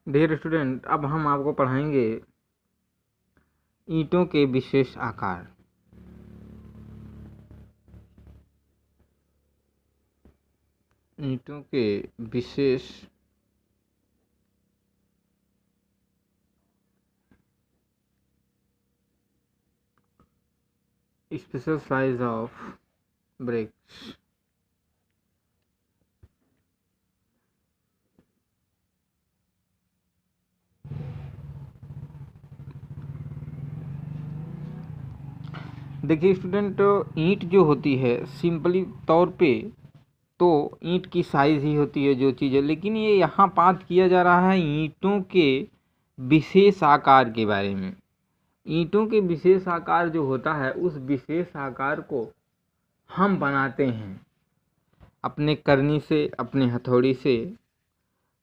Dear student, अब हम आपको पढ़ाएंगे ईंटों के विशेष आकार। ईंटों के विशेष स्पेशल साइज ऑफ ब्रिक्स। देखिए स्टूडेंट, ईंट जो होती है सिंपली तौर पे तो ईंट की साइज ही होती है जो चीज़ है, लेकिन ये यहाँ बात किया जा रहा है ईंटों के विशेष आकार के बारे में। ईंटों के विशेष आकार जो होता है उस विशेष आकार को हम बनाते हैं अपने करनी से, अपने हथौड़ी से,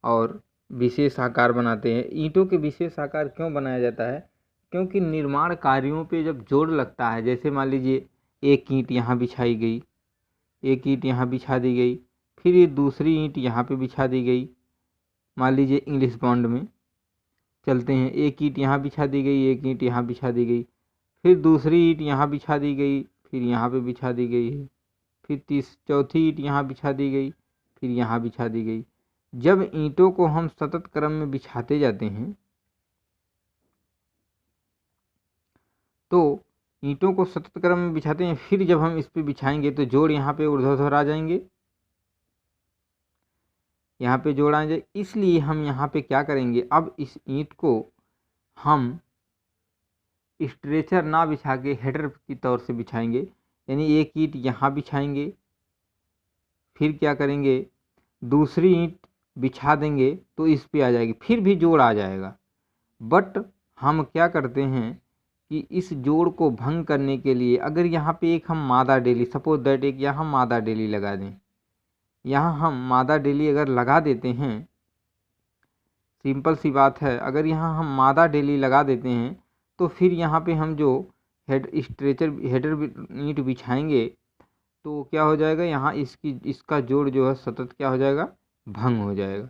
और विशेष आकार बनाते हैं। ईंटों के विशेष आकार क्यों बनाया जाता है? क्योंकि निर्माण कार्यों पे जब जोड़ लगता है, जैसे मान लीजिए एक ईंट यहाँ बिछाई गई, एक ईंट यहाँ बिछा दी गई, फिर ये दूसरी ईंट यहाँ पे बिछा दी गई। मान लीजिए इंग्लिश बॉन्ड में चलते हैं, एक ईंट यहाँ बिछा दी गई, एक ईंट यहाँ बिछा दी गई, फिर दूसरी ईंट यहाँ बिछा दी गई, फिर यहाँ पे बिछा दी गई है, फिर चौथी ईंट यहाँ बिछा दी गई, फिर यहाँ बिछा दी गई। जब ईंटों को हम सतत क्रम में बिछाते जाते हैं तो ईंटों को सतत क्रम में बिछाते हैं, फिर जब हम इस पे बिछाएंगे तो जोड़ यहाँ पे ऊर्ध्वाधर आ जाएंगे, यहाँ पे जोड़ आ जाए। इसलिए हम यहाँ पे क्या करेंगे, अब इस ईंट को हम स्ट्रेचर ना बिछा के हेडर की तौर से बिछाएंगे। यानी एक ईंट यहाँ बिछाएंगे, फिर क्या करेंगे दूसरी ईंट बिछा देंगे तो इस पे आ जाएगी, फिर भी जोड़ आ जाएगा। बट हम क्या करते हैं कि इस जोड़ को भंग करने के लिए अगर यहाँ पे एक हम मादा डेली, सपोज दैट एक यहाँ मादा डेली लगा दें, यहाँ हम मादा डेली अगर लगा देते हैं, सिंपल सी बात है, अगर यहाँ हम मादा डेली लगा देते हैं तो फिर यहाँ पे हम जो हेडर ईंट बिछाएंगे तो क्या हो जाएगा, यहाँ इसका जोड़ जो है सतत क्या हो जाएगा, भंग हो जाएगा।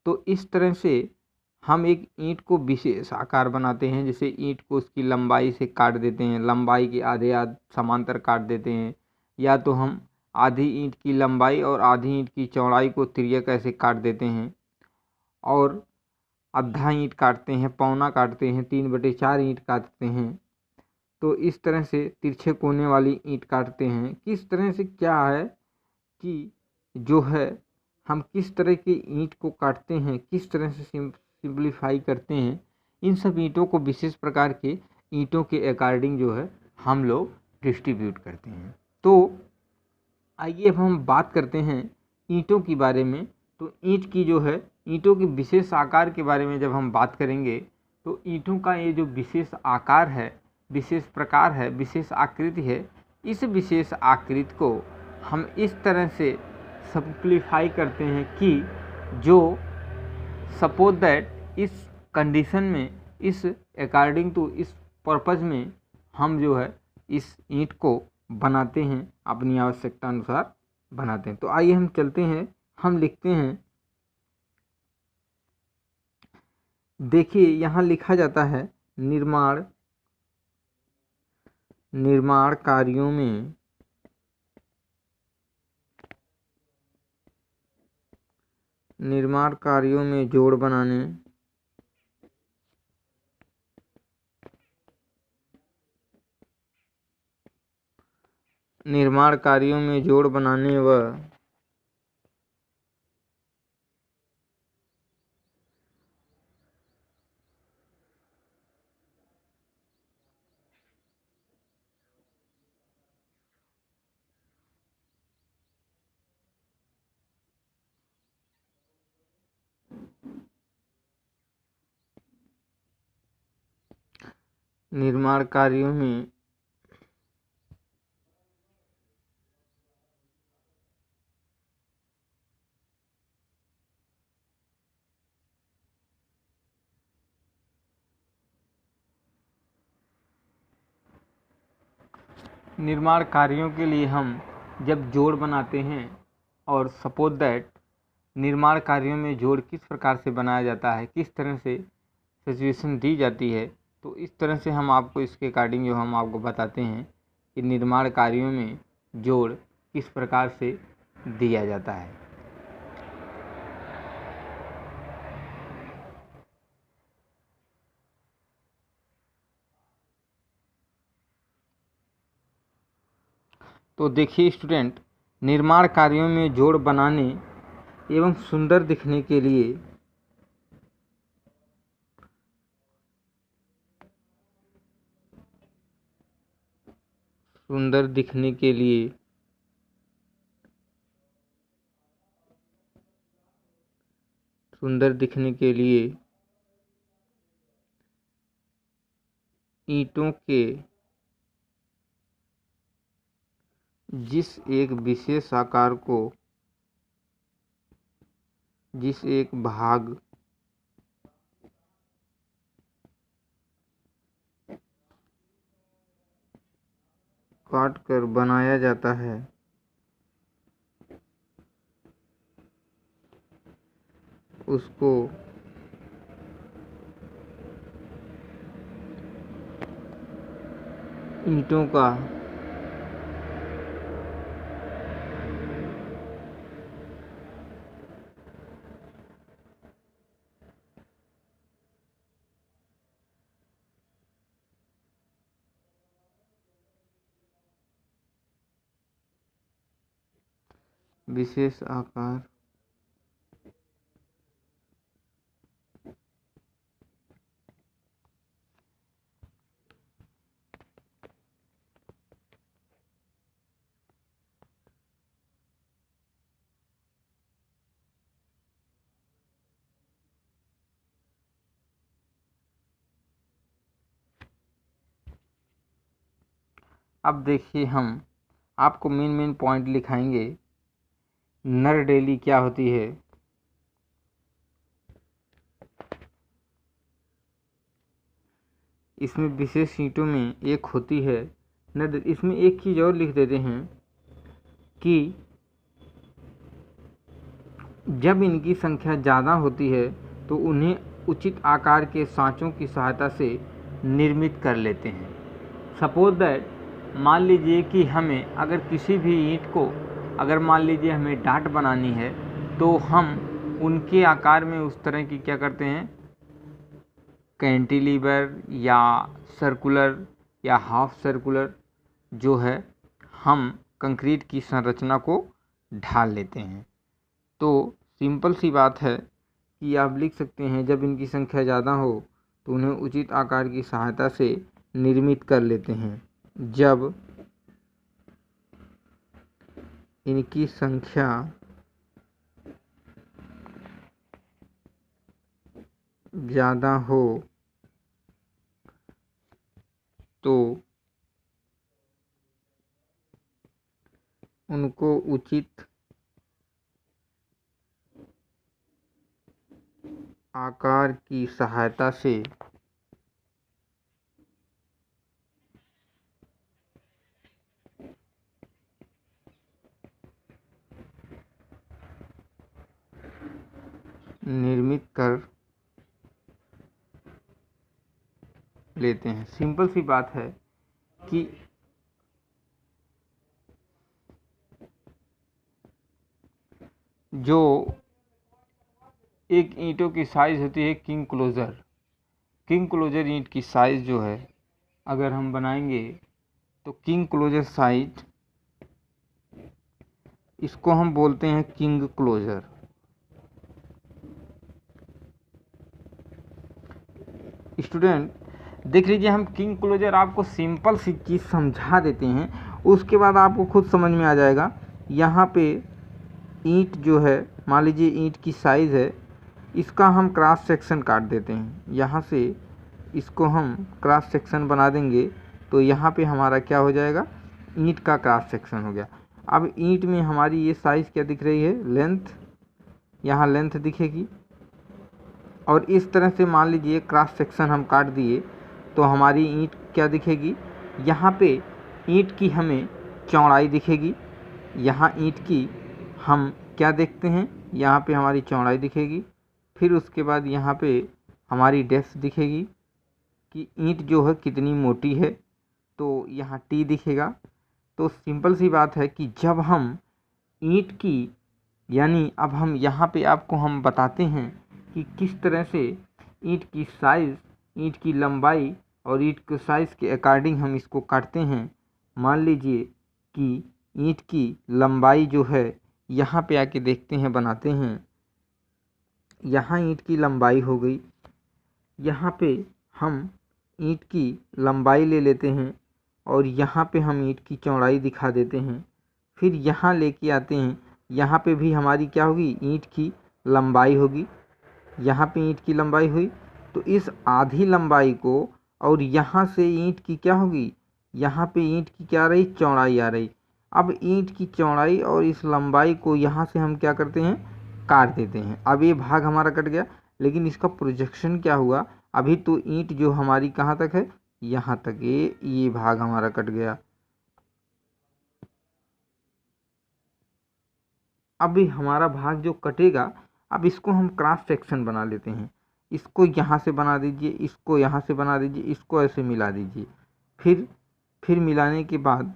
तो इस तरह से हम एक ईंट को विशेष आकार बनाते हैं। जैसे ईंट को उसकी लंबाई से काट देते हैं, लंबाई के आधे समांतर काट देते हैं, या तो हम आधी ईंट की लंबाई और आधी ईंट की चौड़ाई को तिर्यक ऐसे काट देते हैं, और आधा ईंट काटते हैं, पौना काटते हैं, 3/4 ईंट काटते हैं। तो इस तरह से तिरछे कोने वाली ईंट काटते हैं। किस तरह से क्या है कि जो है हम किस तरह की ईंट को काटते हैं, किस तरह से सिंप्लीफाई करते हैं, इन सब ईंटों को विशेष प्रकार के ईंटों के अकॉर्डिंग जो है हम लोग डिस्ट्रीब्यूट करते हैं। तो आइए अब हम बात करते हैं ईंटों के बारे में। तो ईंट की जो है ईंटों के विशेष आकार के बारे में जब हम बात करेंगे तो ईंटों का ये जो विशेष आकार है, विशेष प्रकार है, विशेष आकृति है, इस विशेष आकृति को हम इस तरह से सिंप्लीफाई करते हैं कि जो सपोज दैट इस कंडीशन में, इस अकॉर्डिंग टू, इस पर्पज़ में हम जो है इस ईंट को बनाते हैं, अपनी आवश्यकता अनुसार बनाते हैं। तो आइए हम चलते हैं, हम लिखते हैं। देखिए यहाँ लिखा जाता है निर्माण कार्यों में जोड़ बनाने व निर्माण कार्यों में के लिए हम जब जोड़ बनाते हैं, और सपोज दैट निर्माण कार्यों में जोड़ किस प्रकार से बनाया जाता है, किस तरह से सिचुएशन दी जाती है। तो इस तरह से हम आपको इसके अकॉर्डिंग जो हम आपको बताते हैं कि निर्माण कार्यों में जोड़ किस प्रकार से दिया जाता है। तो देखिए स्टूडेंट, निर्माण कार्यों में जोड़ बनाने एवं सुंदर दिखने के लिए सुंदर दिखने के लिए ईंटों के जिस एक विशेष आकार को, जिस एक भाग काट कर बनाया जाता है उसको ईंटों का विशेष आकार अब देखिए हम आपको मेन पॉइंट लिखाएंगे। नर डेली क्या होती है, इसमें विशेष ईंटों में एक होती है नर। इसमें एक चीज़ और लिख देते हैं कि जब इनकी संख्या ज़्यादा होती है तो उन्हें उचित आकार के सांचों की सहायता से निर्मित कर लेते हैं। सपोज दैट, मान लीजिए कि हमें अगर किसी भी ईंट को अगर मान लीजिए हमें डाट बनानी है तो हम उनके आकार में उस तरह की क्या करते हैं, कैंटिलीवर या सर्कुलर या हाफ सर्कुलर जो है हम कंक्रीट की संरचना को ढाल लेते हैं। तो सिंपल सी बात है कि आप लिख सकते हैं जब इनकी संख्या ज़्यादा हो तो उन्हें उचित आकार की सहायता से निर्मित कर लेते हैं। जब इनकी संख्या ज़्यादा हो तो उनको उचित आकार की सहायता से निर्मित कर लेते हैं। सिंपल सी बात है कि जो एक ईंटों की साइज़ होती है किंग क्लोजर ईंट की साइज़ जो है अगर हम बनाएंगे तो किंग क्लोजर साइज, इसको हम बोलते हैं किंग क्लोजर। स्टूडेंट देख लीजिए, हम किंग क्लोजर आपको सिंपल सी चीज़ समझा देते हैं, उसके बाद आपको खुद समझ में आ जाएगा। यहाँ पे ईंट जो है, मान लीजिए ईंट की साइज़ है, इसका हम क्रॉस सेक्शन काट देते हैं। यहाँ से इसको हम क्रॉस सेक्शन बना देंगे तो यहाँ पे हमारा क्या हो जाएगा, ईंट का क्रॉस सेक्शन हो गया। अब ईंट में हमारी ये साइज़ क्या दिख रही है, लेंथ, यहाँ लेंथ दिखेगी। और इस तरह से मान लीजिए क्रॉस सेक्शन हम काट दिए तो हमारी ईंट क्या दिखेगी, यहाँ पे ईंट की हमें चौड़ाई दिखेगी, यहाँ ईंट की हम क्या देखते हैं, यहाँ पे हमारी चौड़ाई दिखेगी, फिर उसके बाद यहाँ पे हमारी डेप्थ दिखेगी कि ईंट जो है कितनी मोटी है, तो यहाँ टी दिखेगा। तो सिंपल सी बात है कि जब हम ईंट की, यानी अब हम यहाँ पे आपको हम बताते हैं कि किस तरह से ईंट की साइज़, ईंट की लंबाई और ईंट के साइज़ के अकॉर्डिंग हम इसको काटते हैं। मान लीजिए कि ईंट की लंबाई जो है, यहाँ पे आके देखते हैं, बनाते हैं। यहाँ ईंट की लंबाई हो गई, यहाँ पे हम ईंट की लंबाई ले लेते हैं और यहाँ पे हम ईंट की चौड़ाई दिखा देते हैं। फिर यहाँ लेके आते हैं, यहाँ पे भी हमारी क्या होगी, ईंट की लंबाई होगी। यहाँ पे ईंट की लंबाई हुई, तो इस आधी लंबाई को, और यहाँ से ईंट की क्या होगी, यहाँ पे ईंट की क्या आ रही, चौड़ाई आ रही। अब ईंट की चौड़ाई और इस लंबाई को यहाँ से हम क्या करते हैं, काट देते हैं। अब ये भाग हमारा कट गया, लेकिन इसका प्रोजेक्शन क्या हुआ, अभी तो ईंट जो हमारी कहाँ तक है, यहाँ तक, ये भाग हमारा कट गया। अभी हमारा भाग जो कटेगा, अब इसको हम क्रॉस सेक्शन बना लेते हैं। इसको यहाँ से बना दीजिए, इसको यहाँ से बना दीजिए, इसको ऐसे मिला दीजिए। फिर मिलाने के बाद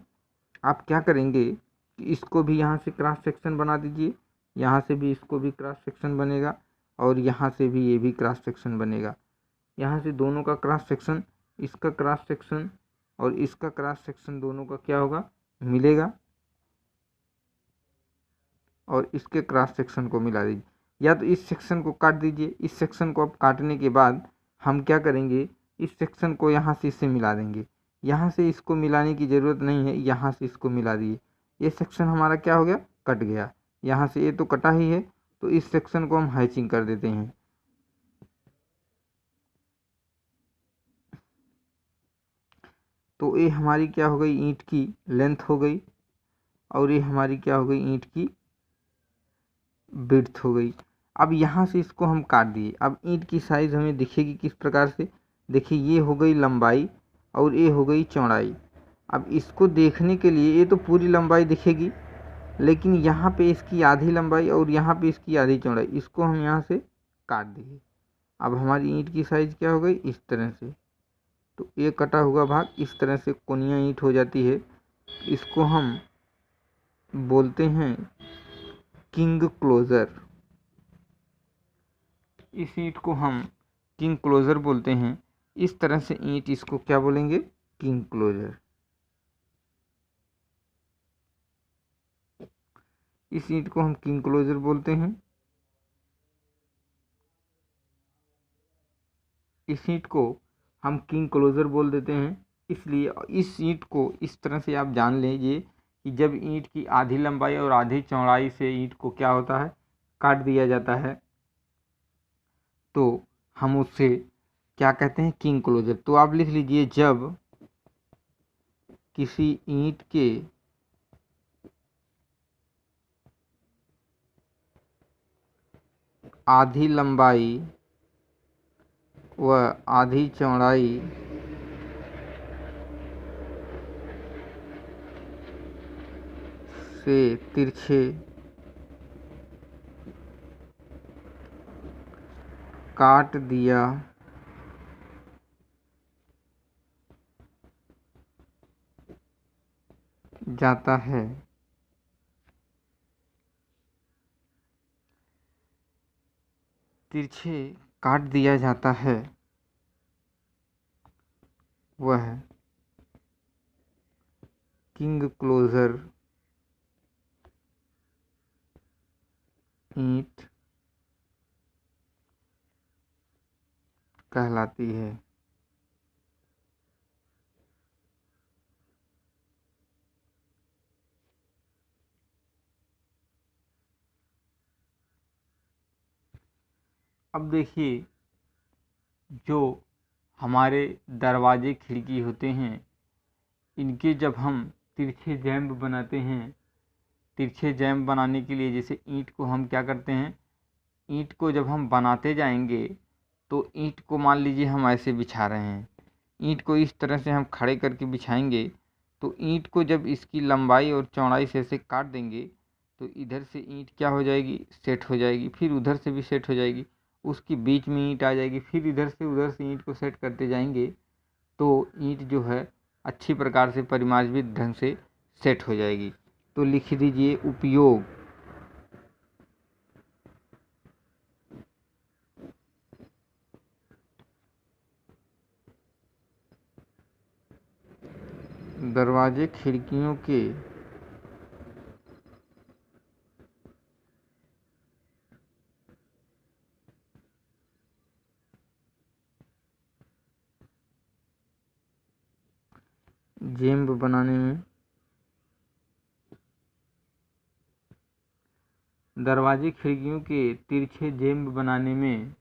आप क्या करेंगे कि इसको भी यहाँ से क्रॉस सेक्शन बना दीजिए, यहाँ से भी इसको भी क्रॉस सेक्शन बनेगा, और यहाँ से भी ये भी क्रॉस सेक्शन बनेगा। यहाँ से दोनों का क्रॉस सेक्शन, इसका क्रॉस सेक्शन और इसका क्रॉस सेक्शन दोनों का क्या होगा, मिलेगा, और इसके क्रॉस सेक्शन को मिला दीजिए। या तो इस सेक्शन को काट दीजिए, इस सेक्शन को अब काटने के बाद हम क्या करेंगे, इस सेक्शन को यहाँ से इससे मिला देंगे। यहाँ से इसको मिलाने की ज़रूरत नहीं है, यहाँ से इसको मिला दिए। ये सेक्शन हमारा क्या हो गया, कट गया। यहाँ से ये तो कटा ही है, तो इस सेक्शन को हम हैचिंग कर देते हैं। तो ये हमारी क्या हो गई, ईंट की लेंथ हो गई, और ये हमारी क्या हो गई, ईंट की विड्थ हो गई। अब यहाँ से इसको हम काट दिए। अब ईंट की साइज़ हमें दिखेगी किस प्रकार से, देखिए ये हो गई लंबाई और ये हो गई चौड़ाई। अब इसको देखने के लिए ये तो पूरी लंबाई दिखेगी, लेकिन यहाँ पे इसकी आधी लंबाई और यहाँ पे इसकी आधी चौड़ाई, इसको हम यहाँ से काट दिए। अब हमारी ईंट की साइज़ क्या हो गई, इस तरह से। तो ये कटा हुआ भाग इस तरह से कोनिया ईंट हो जाती है। इसको हम बोलते हैं किंग क्लोजर। इस ईंट को हम किंग क्लोजर बोलते हैं। इस तरह से ईंट, इसको क्या बोलेंगे, किंग क्लोजर। इस ईंट को हम किंग क्लोजर बोलते हैं। इस ईंट को हम किंग क्लोजर बोल देते हैं। इसलिए इस ईंट को इस तरह से आप जान लीजिए कि जब ईंट की आधी लंबाई और आधी चौड़ाई से ईंट को क्या होता है, काट दिया जाता है, तो हम उससे क्या कहते हैं, किंग क्लोजर। तो आप लिख लीजिए, जब किसी ईंट के आधी लंबाई व आधी चौड़ाई से तिरछे काट दिया जाता है, तिरछे काट दिया जाता है, वह किंग क्लोजर ईंट कहलाती है। अब देखिए, जो हमारे दरवाजे खिड़की होते हैं, इनके जब हम तिरछे जैम्ब बनाते हैं, तिरछे जैम्ब बनाने के लिए जैसे ईंट को हम क्या करते हैं, ईंट को जब हम बनाते जाएंगे तो ईंट को मान लीजिए हम ऐसे बिछा रहे हैं, ईंट को इस तरह से हम खड़े करके बिछाएंगे, तो ईंट को जब इसकी लंबाई और चौड़ाई से ऐसे काट देंगे तो इधर से ईंट क्या हो जाएगी, सेट हो जाएगी, फिर उधर से भी सेट हो जाएगी, उसकी बीच में ईंट आ जाएगी, फिर इधर से उधर से ईंट को सेट करते जाएंगे तो ईंट जो है अच्छी प्रकार से परिमार्जित ढंग से सेट हो जाएगी। तो लिख दीजिए उपयोग। दरवाजे खिड़कियों के जेम्ब बनाने में, दरवाजे खिड़कियों के तिरछे जेम्ब बनाने में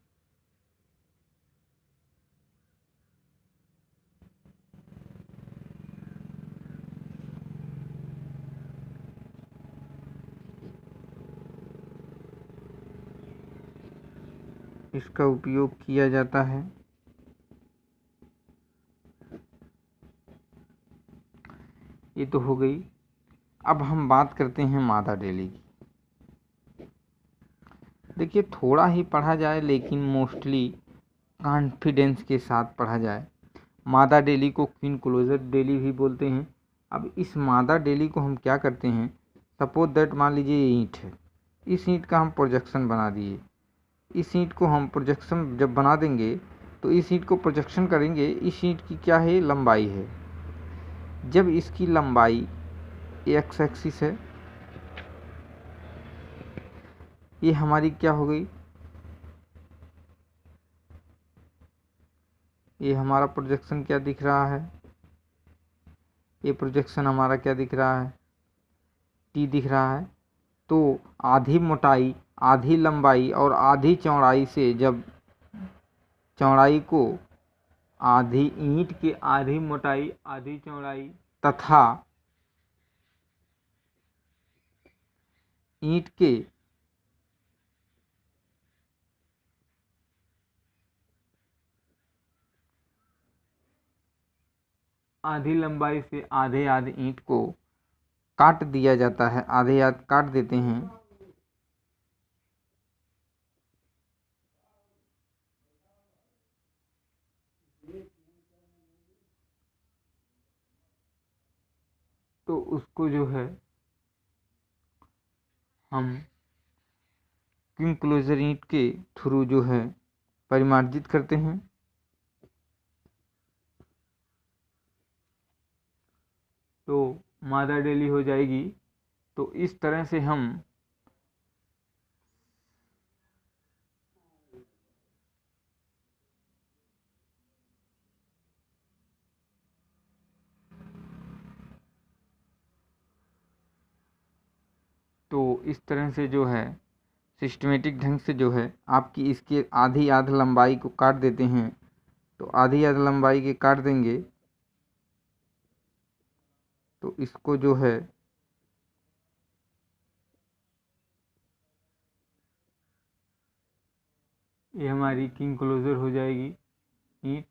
इसका उपयोग किया जाता है। ये तो हो गई। अब हम बात करते हैं मादा डेली की। देखिए थोड़ा ही पढ़ा जाए लेकिन मोस्टली कॉन्फिडेंस के साथ पढ़ा जाए। मादा डेली को क्वीन क्लोजर डेली भी बोलते हैं। अब इस मादा डेली को हम क्या करते हैं, सपोज दैट मान लीजिए ये ईंट है, इस ईंट का हम प्रोजेक्शन बना दिए। इस ईंट को हम प्रोजेक्शन जब बना देंगे तो इस ईंट को प्रोजेक्शन करेंगे, इस ईंट की क्या है, लंबाई है। जब इसकी लंबाई एक्स एक्सिस है, ये हमारी क्या हो गई, ये हमारा प्रोजेक्शन क्या दिख रहा है, ये प्रोजेक्शन हमारा क्या दिख रहा है, टी दिख रहा है। तो आधी मोटाई, आधी लंबाई और आधी चौड़ाई से जब चौड़ाई को आधी ईंट की आधी मोटाई आधी चौड़ाई तथा ईंट के आधी लंबाई से आधे आधे ईंट को काट दिया जाता है, आधे आध काट देते हैं। तो उसको जो है हम क्वीन क्लोजर ईंट के थ्रू जो है परिमार्जित करते हैं। तो मादा डेली हो जाएगी। तो इस तरह से हम इस तरह से जो है सिस्टमेटिक ढंग से जो है आपकी इसके आधी आध लंबाई को काट देते हैं। तो आधी आध लंबाई के काट देंगे तो इसको जो है ये हमारी किंग क्लोजर हो जाएगी ईंट।